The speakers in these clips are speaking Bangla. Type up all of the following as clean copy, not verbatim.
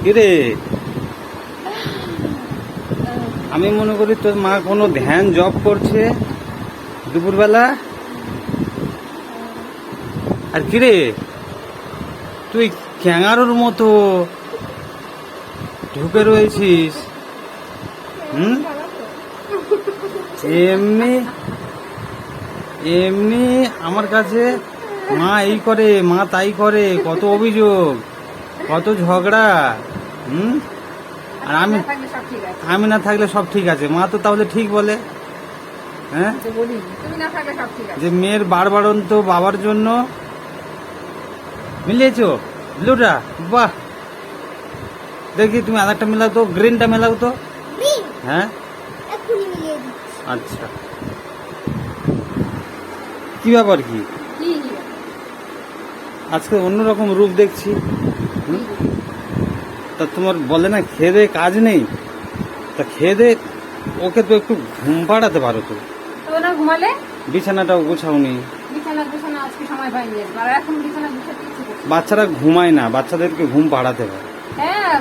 কিরে, আমি মনে করি তোর মা কোনো ধ্যান জপ করছে দুপুরবেলা। আর কিরে, তুই ক্যাঙারুর মতো ঢুকে রয়েছিস। এমনি এমনি আমার কাছে মা এই করে, মা তাই করে, কত অভিযোগ, কত ঝগড়া। আর আমি না থাকলে সব ঠিক আছে। মা তো তাহলে ঠিক বলে, হ্যাঁ, যে মেয়ের বাড়বাড়ন্ত বাবার জন্য মিলিয়েছো ব্লুটা। বাহ, দেখি তুমি আধারটা মেলাও তো, গ্রিনটা মেলাও তো। হ্যাঁ, আচ্ছা, কি ব্যাপার, কি আজকে অন্যরকম রূপ দেখছি। তা তোমার বলে না খেয়ে দে কাজ নেই, তা খেয়ে দে, ওকে তো একটু ঘুম পাড়াতে পারো তো। ঘুমালে বিছানাটাও গোছাওনি। বাচ্চারা ঘুমায় না, বাচ্চাদেরকে ঘুম পাড়াতে হয়। হ্যাঁ,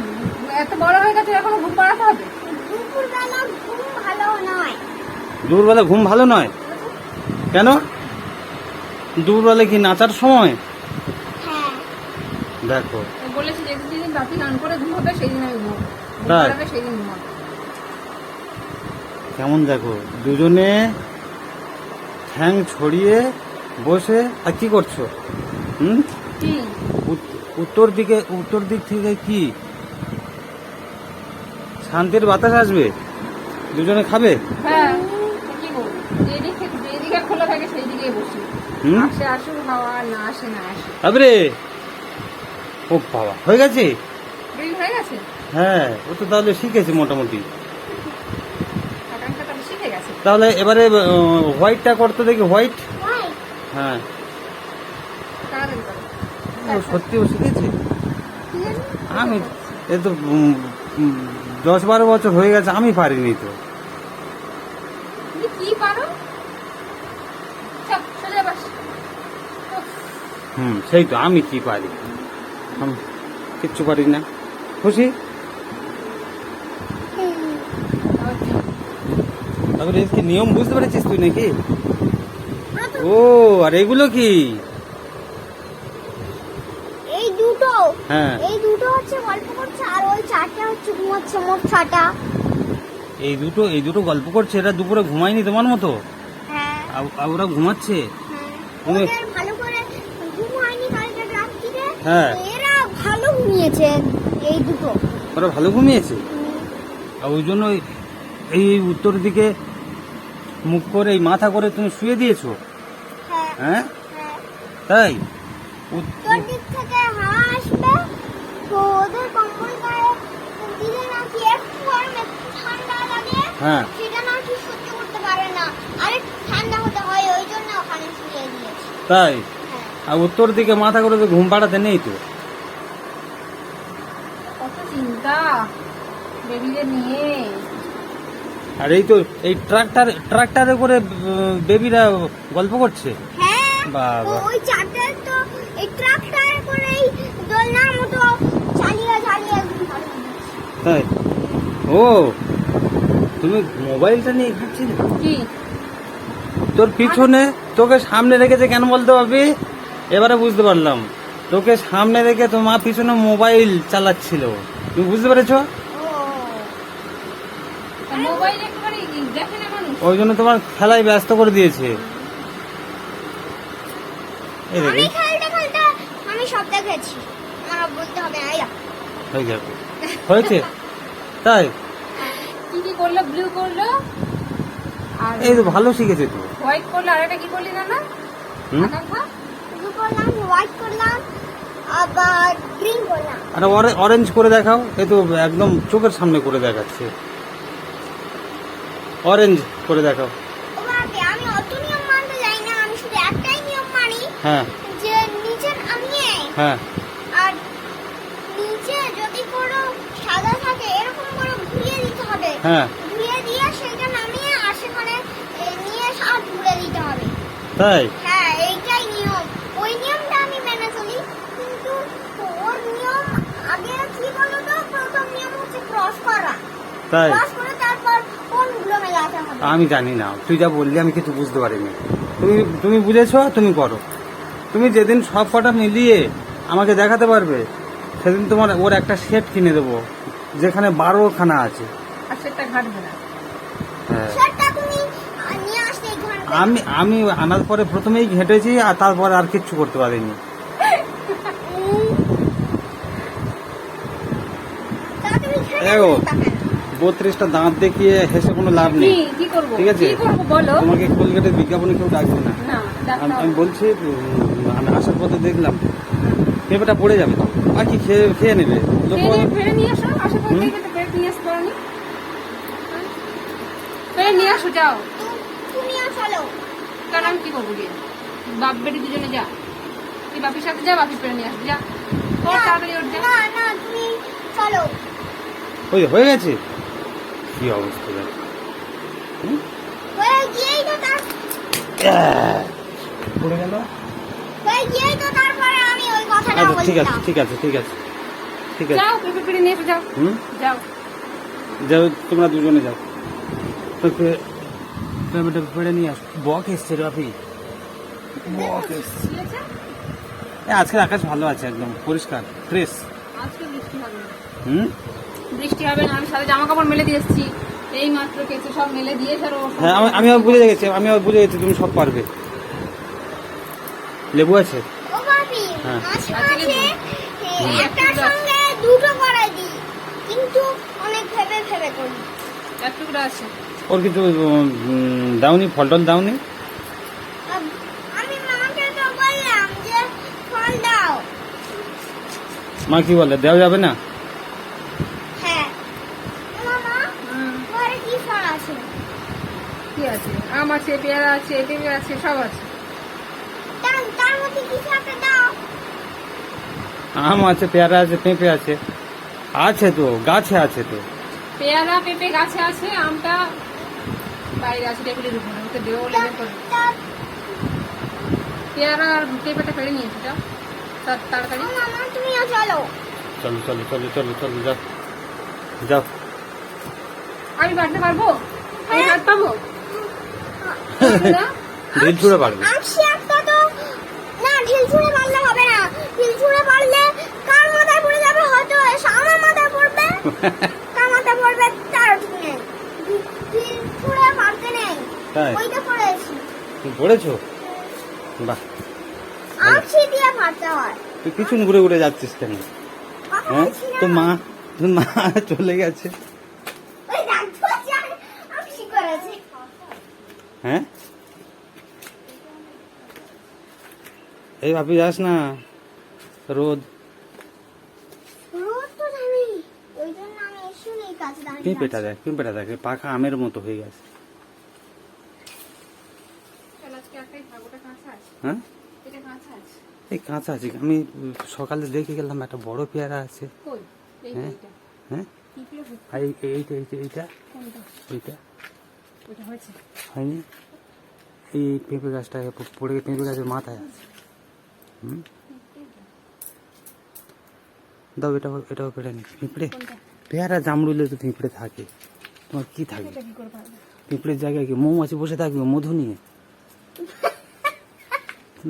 এত বড় হয়ে গেছে, এখনো ঘুম পাড়াতে হবে। দুপুরবেলা ঘুম ভালো নয় কেন? দুপুরবেলা কি নাচার সময়? দেখো, বলেছি যেদিন রাতে গান করে ঘুম হবে সেদিন আমি ঘুমাবো, সেদিন ঘুমাবো। কেমন দেখো, দুজনে ঠ্যাং ছড়িয়ে বসে আর কি করছো? উত্তর দিক থেকে কি শান্তির বাতাস আসবে, দুজনে খাবে। হ্যাঁ, কি করবো, যেদিকে খোলা থাকে সেই দিকে বসি। আসে আসুক হাওয়া, না আসে না আসে। আরে ও বাবা, হয়ে গেছে। হ্যাঁ, ও তো তাহলে শিখেছে মোটামুটি। তাহলে এবারে হোয়াইটটা করতে দেখি, হোয়াইট। হ্যাঁ, সত্যি ও শিখেছে। আমি এ তো 10-12 বছর হয়ে গেছে, আমি পারিনি তো। সেই তো, আমি কি পারি, আমি কিচ্ছু পারি না। খুশি? তারপরে কি নিয়ম বুঝতে পেরেছিস তুই নাকি? ও, আর এগুলো কি? এই দুটো, হ্যাঁ, এই দুটো হচ্ছে গল্প করছে, আর ওই চারটা হচ্ছে ঘুমাচ্ছে, মোট 6টা। এই দুটো গল্প করছে, এরা দুপুরে ঘুমায়নি তোমার মতো? হ্যাঁ, ওরা ঘুমাচ্ছে। ওদের ভালো করে ঘুম হয়নি কালকে রাত্রিরে। হ্যাঁ, এরা ভালো ঘুমিয়েছে, এই দুটো। ওরা ভালো ঘুমিয়েছে, আর ওই জন্য এই উত্তর দিকে মুখ করে, এই মাথা করে তুমি শুয়ে দিয়েছো। হ্যাঁ, তাই উত্তর দিক থেকে হাওয়া আসবে, তো ওদের কম্বল গায়ে দিলে নাকি একটু গরম একটু ঠান্ডা লাগে। হ্যাঁ, সেটা নাকি সহ্য করতে পারে না, আর একটু ঠান্ডা হতে হয়, ওই জন্য ওখানে শুয়ে দিয়েছে। তাই? আর উত্তর দিকে মাথা করে তো ঘুম পাড়াতে নেই তো। কত চিন্তা বেবিদের নিয়ে। আর এই তো এই ট্রাক্টারে করে বেবিরা গল্প করছে। হ্যাঁ, বাবা, ওই চারটে তো এই ট্রাক্টরে করেই দোলনার মতো চালিয়ে চালিয়ে তাই? ও, তুমি মোবাইলটা নিয়ে ঘাটছিলে কি? তোর পিছনে, তোকে সামনে রেখেছে কেন বলতে পারবি? এবারে বুঝতে পারলাম, তোকে সামনে রেখে তো মা পিছনে মোবাইল চালাচ্ছিল, তুমি বুঝতে পেরেছো? ওই জন্য তোমার খেলায় ব্যস্ত করে দিয়েছে। আমি খেলতে খেলতে আমি সব দেখেছি, আমার বলতে হবে না। হয়েছে তাই? কি কি করলো? ব্লু করলো, আর এই তো ভালো শিখেছে তো। হোয়াইট করলো, আর এটা কি করলি না? ব্লু করলাম, হোয়াইট করলাম, আবার গ্রিন করলাম। আর অরেঞ্জ করে দেখাও, এই তো একদম চোখের সামনে করে দেখাচ্ছে। অরেঞ্জ করে দেখাও। আমি অত নিয়ম মানতে যাই না, আমি শুধু একটাই নিয়ম মানি। হ্যাঁ, যে নিচে নামিয়ে, হ্যাঁ, আর নিচে যদি কোনো সাদা থাকে এরকম করে ঘুরিয়ে দিতে হবে। হ্যাঁ, ঘুরিয়ে দিয়ে সেটা নামিয়ে আর সেখানে নিয়ে সাত ঘুরে দিতে হবে। তাই হ্যাঁ এইটাই নিয়ম, ওই নিয়মটা আমি মেনে চলি, কিন্তু ওর নিয়ম আগে কি বলতো, প্রথম নিয়ম হচ্ছে ক্রস করা, তাই ক্রস করে তারপর কোনগুলো মেলাতে হবে। আমি জানি না, তুই যা বললি আমি কিছু বুঝতে পারিনি। তুমি তুমি বুঝেছো, তুমি করো। তুমি যেদিন সব কটা মিলিয়ে আমাকে দেখাতে পারবে সেদিন তোমার ওর একটা সেট কিনে দেবো যেখানে 12খানা আছে। আর সেটা ঘাটবে না। হ্যাঁ সেটা তুমি নিয়ে আসতে এই ঘন্টা। আমি আমি আনার পরে প্রথমেই ঘেঁটেছি আর তারপর আর কিচ্ছু করতে পারিনি। তা তুমি খেয়ে দেখো, নেবে তা কেন? 32টা দাঁত দেখিয়ে হেসে কোনো লাভ নেই। কি করবো, ঠিক আছে? কি করবো বলো। তোমাকে কোলগেটের বিজ্ঞাপনে কেউ ডাকবে না। না ডাক্তার আমি বলছি আমি আসার পথে দেখলাম পেঁপেটা পড়ে যাবে তো আর কি খেয়ে খেয়ে নেবে লোক বলবে, ফেরে নিয়ে আসো, আশা করি হুম? দেখবে তো পেট নিয়ে আসতে পারোনি। ফেরে নিয়ে আসো, যাও। তুমিও চলো। কারণ আমি কি করবো গিয়ে, বাপ বেটি দুজনে যা, তুই বাপির সাথে যা, বাপি ফেরে নিয়ে আসবি, যা। ও তাড়াতাড়ি ওঠ, যা। না না তুমি চলো। ওই হয়ে গেছে কি অবস্থা দেখ। হয়ে গিয়েই তো তার পড়ে গেল। হয়ে গিয়েই তো তারপরে আমি ওই কথাটা আচ্ছা ঠিক আছে বললাম। ঠিক আছে ঠিক আছে ঠিক আছে। যাও, পেঁপে ফেরে নিয়ে এসো, যাও। হুম যাও। যাও তোমরা দুজনে যাও। তোকে পেঁপেটা পেড়ে নিয়ে আস। বক এসছে রে বাপি, বক এসছে। ঠিক আছে? আজকের আকাশ ভালো আছে, একদম পরিষ্কার ফ্রেশ। আজকে বৃষ্টি হবে না। হুম বৃষ্টি হবে না, আমি সাথে জামা কাপড় মেলে দিয়ে এসেছি, এই মাত্র কেচে সব মেলে দিয়ে আর ও সব- হ্যাঁ আমি আবার বুঝে গেছি, আমি আবার বুঝে গেছি তুমি সব পারবে। লেবু আছে? ও ভাবি হ্যাঁ। মাঝে আজকে মাঝে হুম। একটার সঙ্গে দুটো করাই দিই, কিন্তু অনেক ভেবে ভেবে করি। এক টুকরা আছে। ওর কিছু দাওনি, ফল টল দাওনি? আমি মাকে তো বললাম যে ফল দাও। মা কি বলে, দেওয়া যাবে না? হ্যাঁ মামা হুম, ঘরে কি ফল আছে? কি আছে? আম আছে, পেয়ারা আছে, পেঁপে আছে, সব আছে। তার মধ্যে কিছু একটা দাও। আম আছে, পেয়ারা আছে, পেঁপে আছে, আছে তো গাছে আছে তো। পেয়ারা পেঁপে গাছে আছে, আমটা বাইরে আছে টেবিলের উপরে, ওকে দেবো লেগে করে। তা- পেয়ারা আর পেঁপেটা ফেলে নিয়েছি, যাও তাড়াতাড়ি। ও মামা তুমিও চলো। চলো চলো চলো চলো চলো যাও যাও। আমি বাড়তে পারবো? আমি হাত পাবো না? ঢিল ছুঁড়ে পারবে। আঁকছি একটা তো না, ঢিল ছুঁড়ে মারলে হবে না। ঢিল ছুঁড়ে মারলে কার মাথায় পড়ে যাবে, হয়তো আমার মাথায় পড়বে, কার মাথায় পড়বে তার ঠিক নেই। ঢিল ছুঁড়ে মারতে নেই, তাই ওইটা পড়েছি। তুমি পড়েছো? বাহ, আঁকছি দিয়ে মারতে হয়। তুই পিছন ঘুরে ঘুরে যাচ্ছিস কেন? কথা হ্যাঁ বলছি না। তোর মা চলে গেছে। ওই দেখো আঁকছি করেছি। হ্যাঁ এই ভাবি যাস না, রোদ। রোদ তো জানি, ওই জন্য আমি শুনেই কাছে দাঁড়িয়ে পেঁপেটা আছি। দেখ, পেঁপেটা দেখ, পাকা আমের মতো হয়ে গেছে। চল, আজকে একটাই খাবো, ওটা কাঁচা আছে, হ্যাঁ এটা কাঁচা আছে। এই কাঁচা আছে, আমি সকালে দেখে গেলাম একটা বড় পেয়ারা আছে। কই? এই হ্যাঁ। এইটা। হ্যাঁ কি পেলো? আর এইটা এইটা এইটা কোনটা? এইটা ওটা হয়েছে। হয়নি। এই পেঁপে গাছটা পড়ে গিয়ে পেঁপে গাছের মাথায় আছে। হুম দাও, এটাও পেড়ে নি। পিঁপড়ে, কোনটা? পেয়ারা জামরুলে তো পিঁপড়ে থাকে, তোমার কি থাকে? এটা কি করে পারবে? পিঁপড়ের জায়গায় কি মৌমাছি বসে থাকবে মধু নিয়ে?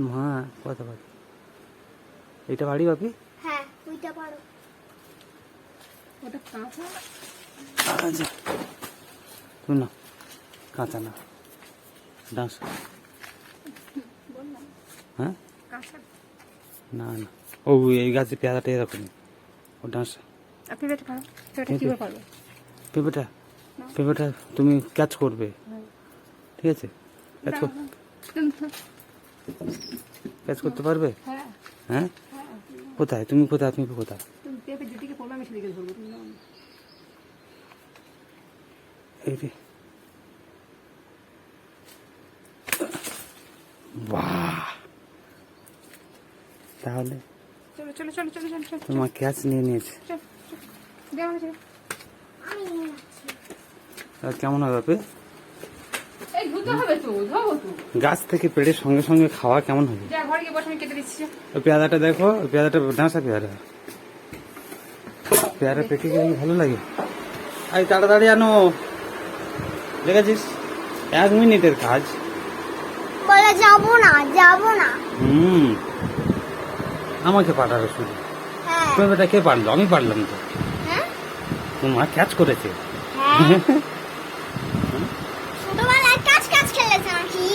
মা কথা বল, এটা বাড়ি বাপি? হ্যাঁ ওইটা পারো। ওটা কাঁচা? আচ্ছা তুমি না, কাঁচা না, ডাঁস। বললাম হ্যাঁ কাঁচা। না না, ও এই গাছে পেয়ারাটা এরকম, ও ডাঁস। আপনি বেটা পারো, সেটা কি করে পারবে? পেঁপেটা, পেঁপেটা তুমি ক্যাচ করবে, ঠিক আছে? ক্যাচ করতে পারবে? হ্যাঁ হ্যাঁ হ্যাঁ। কোথায় তুমি, কোথায় তুমি, কোথায়? তুমি পেঁপে যেদিকে পড়বে আমি সেদিকে ধরবো, তুমি নাও না। এই রে, বাহ, তাহলে চলো চলো চলো চলো চলো চলো তোমার ক্যাচ নিয়ে নিয়েছে। চলো দেওয়া হয়েছে। আমি নিয়ে যাচ্ছি। আর কেমন হবে বাপি? এই ধুয়ে ধুতে হবে তো, ধোবো তো। গাছ থেকে পেড়ে সঙ্গে সঙ্গে খাওয়া কেমন হবে? যা ঘরে গিয়ে বসে আমি কেটে দিচ্ছি। ওই পেয়ারাটা দেখো, ওই পেয়ারাটা ডাঁসা পেয়ারা, পেয়ারা পেকে গেলে ভালো লাগে। আই তাড়াতাড়ি আনো, দেখেছিস 1 মিনিটের কাজ। বলে যাবো না, যাবো না। আমাকে পাঠাবে শুধু। হ্যাঁ তুমি বেটা কে পারলো? আমি পারলাম তো। হ্যাঁ তোমার মা ক্যাচ করেছে। হ্যাঁ ছোটবেলায় কাজ কাজ খেলেছে নাকি?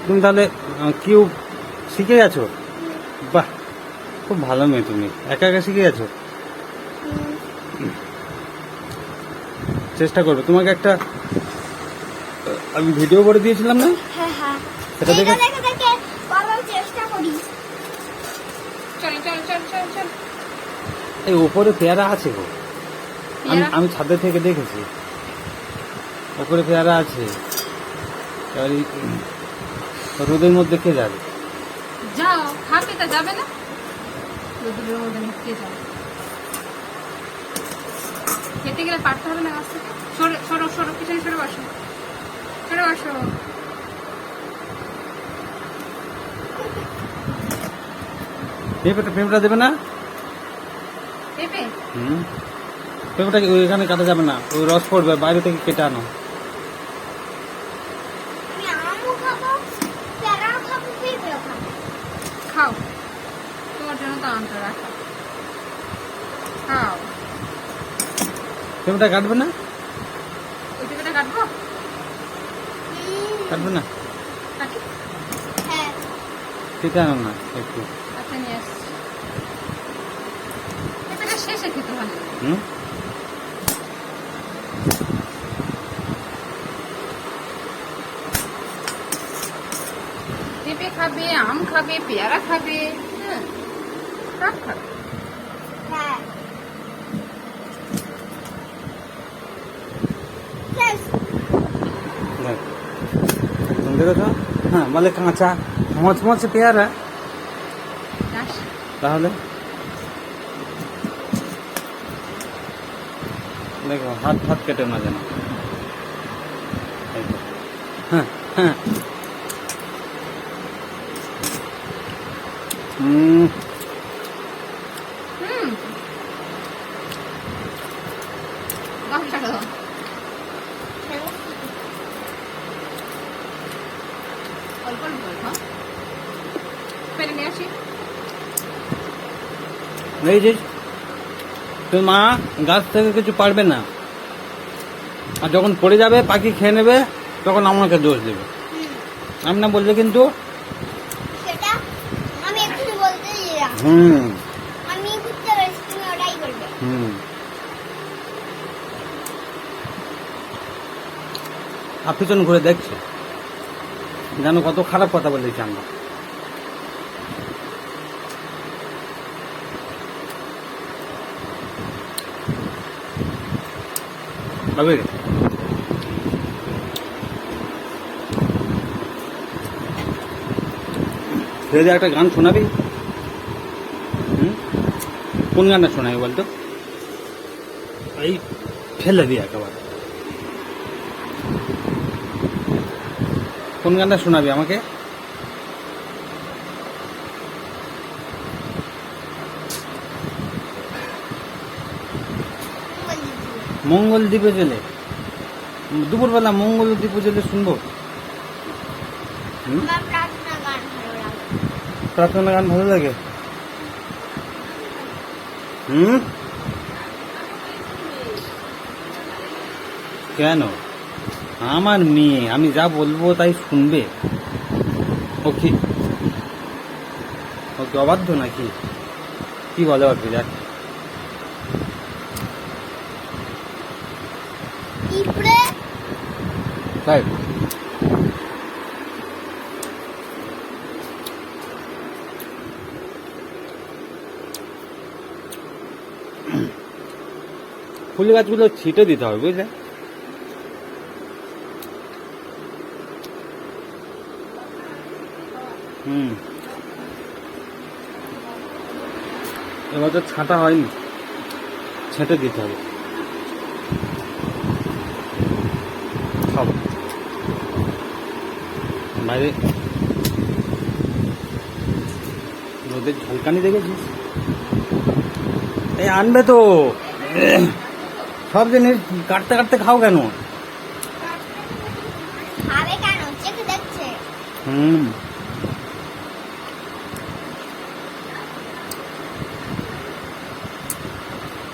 তুমি তাহলে কিউব শিখে গেছো? বাহ, খুব ভালো মেয়ে তুমি, একা একা শিখে গেছো। চেষ্টা করবে, তোমাকে একটা আমি ভিডিও করে দিয়েছিলাম না, হ্যাঁ হ্যাঁ সেটা দেখে দেখে দেখে দেখে করার চেষ্টা করি। চল চল চল চল চল। এই ওপরে পেয়ারা আছে গো, পেয়ারা? আমি ছাদে থেকে দেখেছি ওপরে পেয়ারা আছে। এবার এই রোদের মধ্যে কে যাবে? যাও, খাবে তা যাবে না? রোদের মধ্যে নিতে যাও। খেতে গেলে পারতে হবে না গাছ থেকে। সরো সরো সরো, পিছনে সরে বসো, সরে বসো। পেঁপেটা দেবে না? পেঁপে? পেঁপেটা ওইখানে কাটা যাবে না, ওই রস পড়বে, বাইরে থেকে কেটে আনো। আমি আমও খাবো, পেয়ারাও খাবো, পেঁপেও খাবো। খাও, তোমার জন্য তো আনতে রাখা। খাও। পেঁপেটা কাটবে না? ওই পেঁপেটা কাটবো? কাটবে না? কাটি। হ্যাঁ কেটে আনো না একটু। আচ্ছা নিয়ে আসছি। পেঁপেটা শেষে খেতে ভালো। হুম, পেঁপে খাবে, আম খাবে, পেয়ারা খাবে, হ্যাঁ সব খাবে। হ্যাঁ শেষ। দেখ, তুমি দেখেছো? হ্যাঁ, বলে কাঁচা মচমচে পেয়ারা, যাস। তাহলে দেখো হাত হাত কেটে না যেন। এই তো। হ্যাঁ হ্যাঁ। গাছটা দাও। অল্প অল্প করে খাও। পেরে নিয়ে আসি। এই যে তোর মা গাছ থেকে কিছু পারবে না, আর যখন পড়ে যাবে পাখি খেয়ে নেবে তখন আমাকে দোষ দেবে। আমি না বললে কিন্তু। সেটা আমি এক্ষুনি বলতে দিলাম। আমি বুঝতে পারছি তুমি ওটাই করবে। আর পিছন ঘুরে দেখছে, জানো কত খারাপ কথা বলেছি আমরা। ভাবে যে একটা গান শোনাবি? কোন গানটা শোনাবি বলতো? এই ফেলে দিই একেবারে। কোন গানটা শোনাবি আমাকে? মঙ্গল দ্বীপে জেলে, দুপুরবেলা মঙ্গল দ্বীপে জেলে শুনবো। আমার প্রার্থনা গান ভালো লাগে। প্রার্থনা গান ভালো লাগে? কেন? আমার মেয়ে, আমি যা বলবো তাই শুনবে। ও কি অবাধ্য নাকি? কি বলে ওর বিরাট? পিঁপড়ে তাই ফুল গাছগুলো ছিটে দিতে হবে, বুঝলে? এবার তো ছাঁটা হয়নি, ছেঁটে দিতে হবে। বাইরে রোদের ঝলকানি দেখেছিস? এই আনবে তো, সব জিনিস কাটতে কাটতে খাও কেন? খাবে কেন? চেখে দেখছে। হুম,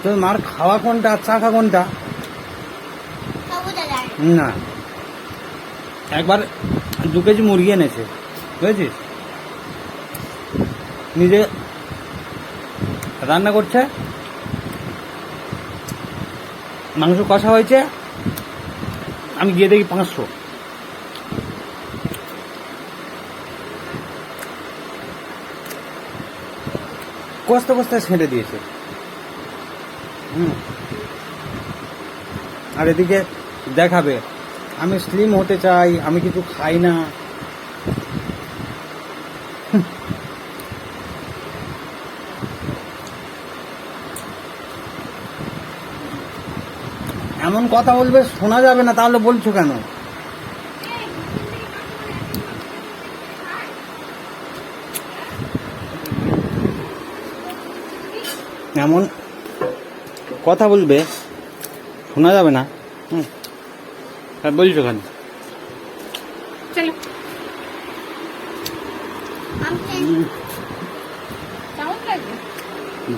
তো মার খাওয়া কোনটা আর চা খা কোনটা? তা বোঝা যায় না। না, একবার 2 কেজি মুরগি এনেছে, বুঝেছিস? নিজে রান্না করছে, মাংস কষা হয়েছে, আমি গিয়ে দেখি 500। কষতে কষতে ছেড়ে দিয়েছে। আর এদিকে দেখাবে আমি স্লিম হতে চাই, আমি কিছু খাই না। এমন কথা বলবে শোনা যাবে না, তাহলে বলছো কেন? এমন কথা বলবে শোনা যাবে না। বলছো কেন? চলো আমি কেমন লাগবে?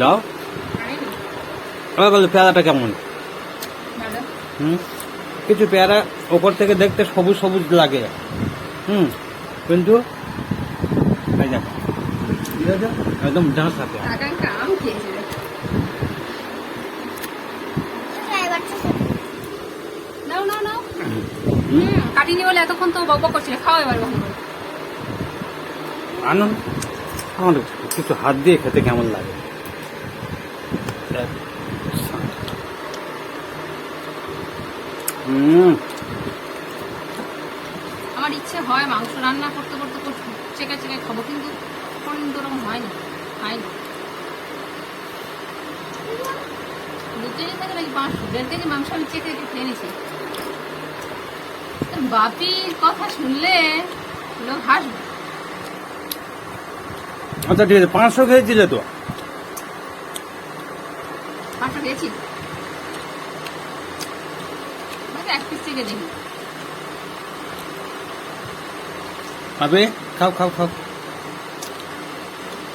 দাও। আবার বলো পেয়ারাটা কেমন? দাদা কিছু পেয়ারা ওপর থেকে দেখতে সবুজ সবুজ লাগে, কিন্তু এই দেখো, ঠিক আছে, একদম ডাঁসা পেয়ারা। আকাঙ্ক্ষা আম খেয়েছে রে। এবার নাও নাও নাও। কাটিনি বলে এতক্ষণ তো বকবক করছিলে, খাও এবার বকবক করে। আনন্দ আমার কিছু হাত দিয়ে খেতে কেমন লাগে। আমার ইচ্ছে হয় মাংস রান্না করতে করতে চেকে চেকে খাবো, কিন্তু কোনদিন তো ওরকম হয় না, খাই না। 2 কেজি থাকে নাকি 500, 1.5 কেজি মাংস আমি চেকে চেকে খেয়ে নিছি। বাপির কথা শুনলে লোক হাসবে। আচ্ছা ঠিক আছে, 500 খেয়েছিলে তো? 500 খেয়েছি, 1 পিস থেকে দেখি। আবে খাও খাও খাও।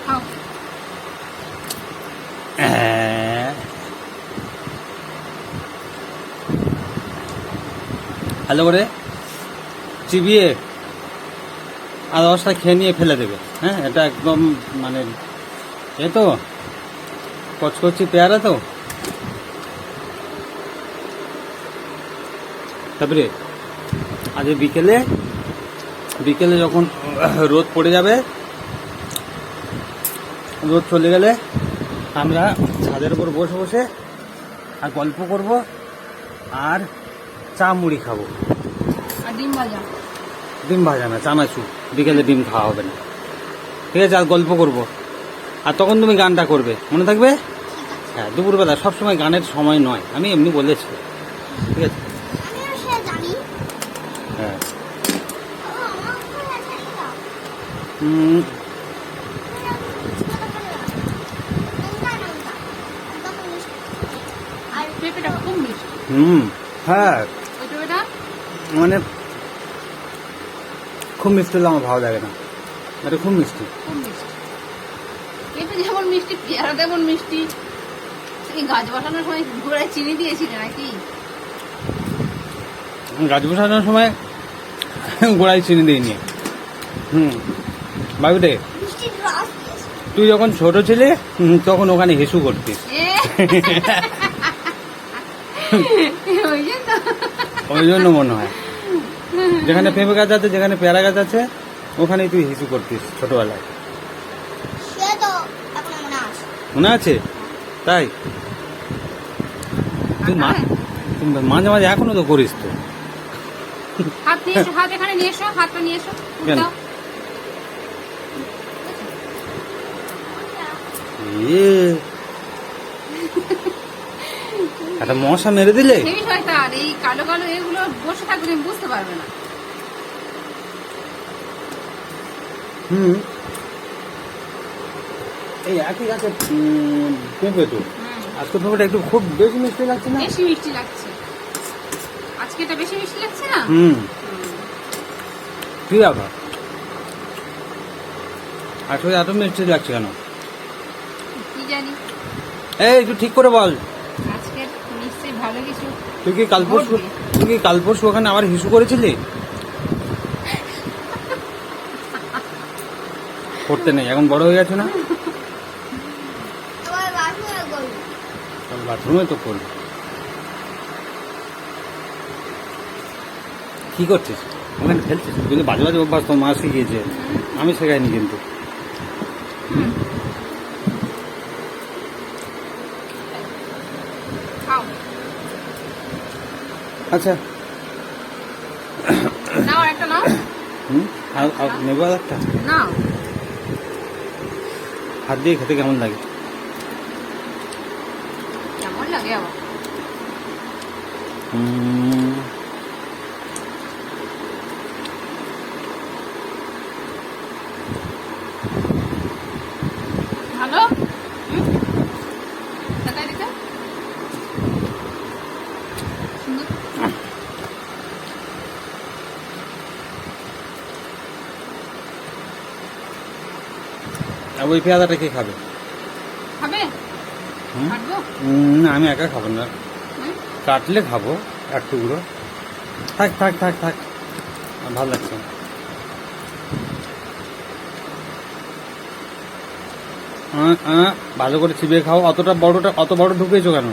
খাও। ভালো করে চিবিয়ে আর রসটা খেয়ে নিয়ে ফেলে দেবে। হ্যাঁ, এটা একদম মানে এ তো কচকচি পেয়ারা তো। তারপরে আজ বিকেলে বিকেলে যখন রোদ পড়ে যাবে, রোদ চলে গেলে আমরা ছাদের উপর বসে বসে আর গল্প করব আর চা মুড়ি খাবো। আর ডিম ভাজা। ডিম ভাজা না, চানাচুর। বিকেলে ডিম খাওয়া হবে না, ঠিক আছে? আর গল্প করব, আর তখন তুমি গানটা করবে, মনে থাকবে? হ্যাঁ, দুপুরবেলা সবসময় গানের সময় নয়, আমি এমনি বলেছি, ঠিক আছে? আমিও সে জানি। হ্যাঁ। ও আমার উপর আছে না। আর পেঁপেটা খুব মিষ্টি। হ্যাঁ, ওই পেঁপেটা মানে খুব মিষ্টি হলে আমার ভালো লাগে না, এটা খুব মিষ্টি। খুব মিষ্টি। পেঁপে যেমন মিষ্টি, পেয়ারা তেমন মিষ্টি। এই গাছ বসানোর সময় ঘোড়ায় চিনি দিয়েছিলে নাকি? গাছ বসানোর সময় গোড়ায় চিনি দিইনি। বাবুরে, মিষ্টির রস দিয়েছে। তুই যখন ছোট ছিলে তখন ওখানে হিসু করতিস। ওই জন্য ওই জন্য মনে হয় যেখানে পেঁপে গাছ আছে, যেখানে পেয়ারা গাছ আছে, ওখানেই তুই হিসু করতিস ছোটবেলায়। সে তো এখন মনে আছে। মনে আছে? তাই তুই মাঝে মাঝে এখনো তো করিস তো। হাত নিয়ে এসো, হাত এখানে নিয়ে এসো, হাতটা নিয়ে এসো। কেন? দাও। একটা মশা মেরে দিলে। হেভি শয়তান, এই কালো কালো এগুলো বসে থাকবে তুমি বুঝতে পারবে না। হুম, এই একই গাছে পেঁপে তো আজকে পেঁপেটা একটু খুব বেশি মিষ্টি লাগছে না? বেশি মিষ্টি লাগছে আজকে, এটা বেশি মিষ্টি লাগছে না? হুম, কি ব্যাপার? আসলে এত মিষ্টি লাগছে কেন? কি জানি, এই একটু ঠিক করে বল। আজকে নিশ্চয়ই ভালো কিছু। তুই কি ঘটবে। কাল পরশু ওখানে আবার হিসু করেছিলি? করতে নেই, এখন বড় হয়ে গেছে না? আবার বাথরুমে করবো। বাথরুমে তো করবি। কি করছিস ওখানে? খেলছিস? কিন্তু বাজে বাজে অভ্যাস তো মা শিখিয়েছে, আমি শেখাইনি কিন্তু। খাও, আচ্ছা, নাও একটা নাও, আর নেবো আর একটা? নাও। হাত দিয়ে খেতে কেমন লাগে? কেমন লাগে আবার? উম, ভালো? তাকাই দেখে সুন্দর। আর ওই পেয়াদাটা কে খাবে? খাবে? হুম? কাটবো? না, আমি একা খাবো না, হুম? কাটলে খাবো এক টুকরো। থাক থাক থাক থাক, আমার ভালো লাগছে না। ভালো করে চিবিয়ে খাও। অত বড় ঢুকিয়েছো কেন?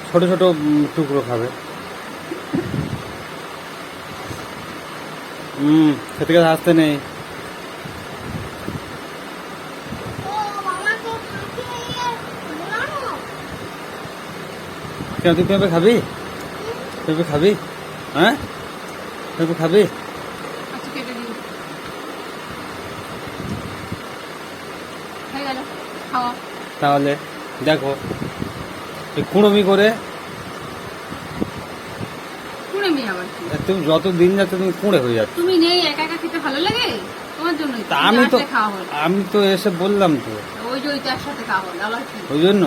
ছোট ছোট টুকরো খাবে। খেতে খেতে আসতে নেই। ও মামাকে খাইয়ে বোলানো। কেন তুই পেঁপে খাবি? পেঁপে খাবি? হ্যাঁ, পেঁপে খাবি? আচ্ছা, কেটে দিই। হয়ে গেল, খাওয়া। তাহলে দেখো, এই কুড়মি করে কুড়ে মেয়ে আবার কি? তুমি যত দিন যাচ্ছে তুমি কুঁড়ে হয়ে যাচ্ছে। তুমি নেই, একা একা খেতে ভালো লাগে? তোমার জন্যই তো। তা খাওয়া হলো। আমি তো এসে বললাম তো, ওই যে ওইটা একসাথে খাওয়া হলো, আবার কি? ওই জন্য।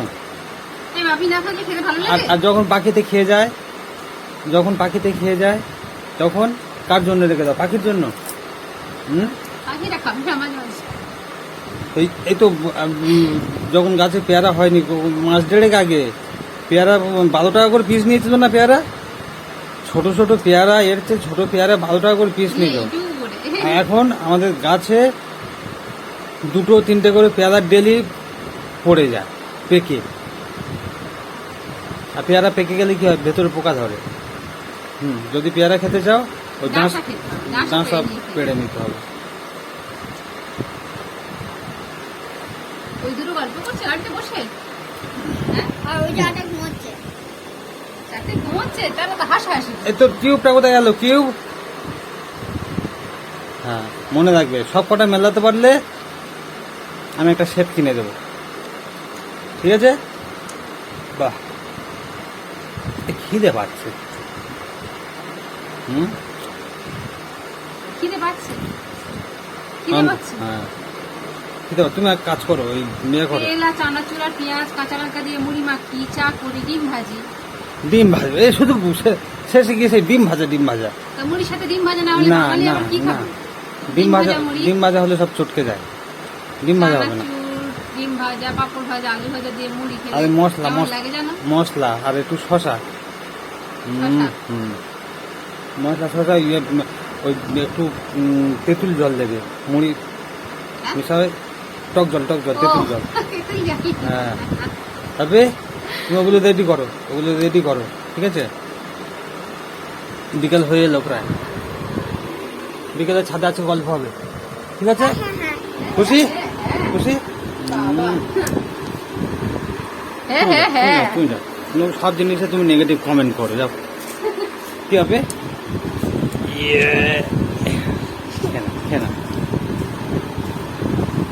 এই বাপি না থাকলে খেতে ভালো আর লাগে? আর যখন পাখিতে খেয়ে যায় তখন কার জন্য রেখে দাও? পাখির জন্য। পাখিরা খাবে না মাঝে মাঝে। এই তো যখন গাছে পেয়ারা হয়নি মাস দেড়েক আগে, পেয়ারা 12 টাকা করে পিস নিয়েছিল না পেয়ারা? ছোট ছোট পেয়ারা, এর চেয়ে ছোট পেয়ারা 12 টাকা করে পিস নিল। এইটুকু করে। এখন আমাদের গাছে 2-3টে করে পেয়ারা ডেলি পড়ে যায় পেকে। আর পেয়ারা পেকে গেলে কি হয়? ভেতরে পোকা ধরে। যদি পেয়ারা খেতে চাও ওই ডাঁশা খেতে হবে, ডাঁশা ডাঁশা পেড়ে নিয়ে খেতে পেড়ে হবে। নিতে হবে। ওই দুটো গল্প করছে গাড়িতে বসে? হ্যাঁ, আর ওই জায়গাটা ঘুমোচ্ছে। চারটে ঘুমোচ্ছে, তারা তো হাসাহাসি। এই তোর কিউবটা কোথায় গেল? কিউব, হ্যাঁ মনে রাখবে, সব কটা মেলাতে পারলে আমি একটা সেট কিনে দেবো, ঠিক আছে? বাহ, খিদে পাচ্ছে। খিদে পাচ্ছে? খিদে পাচ্ছে? হ্যাঁ, খিদে পাচ্ছে। তুমি এক কাজ করো, ওই ইয়ে করো, তেল আর চানাচুর আর পেঁয়াজ কাঁচা লঙ্কা দিয়ে মুড়ি মাখি, চা করে, ডিম ভাজি। ডিম ভাজা। এই শুধু শেষে গিয়ে সেই ডিম ভাজা। তা মুড়ির সাথে ডিম ভাজা না হলে না বাঙালি না আবার কি না, খাবে? মুড়ি, ডিম ভাজা হলে সব চটকে যায়। ডিম ভাজা হবে না। চানাচুর, ডিম ভাজা, পাঁপড় ভাজা, আলু ভাজা দিয়ে মুড়ি খেলে আর কেমন লাগে জানো? মশলা আর একটু শশা। শসা? মশলা শশা, ওই একটু তেঁতুল জল দেবে, মুড়ি হ্যাঁ? মিশাবে, টক জল ও, তেঁতুল জল। তেঁতুল জল। হ্যাঁ, তবে তুমি ওগুলো রেডি করো, ঠিক আছে? বিকেল হয়ে এলো প্রায়, বিকেলে ছাদে আছে, গল্প হবে, ঠিক আছে? খুশি? হ্যাঁ হ্যাঁ হ্যাঁ। তুমি যাও, সব জিনিসে তুমি নেগেটিভ কমেন্ট করো, যাও। কি হবে?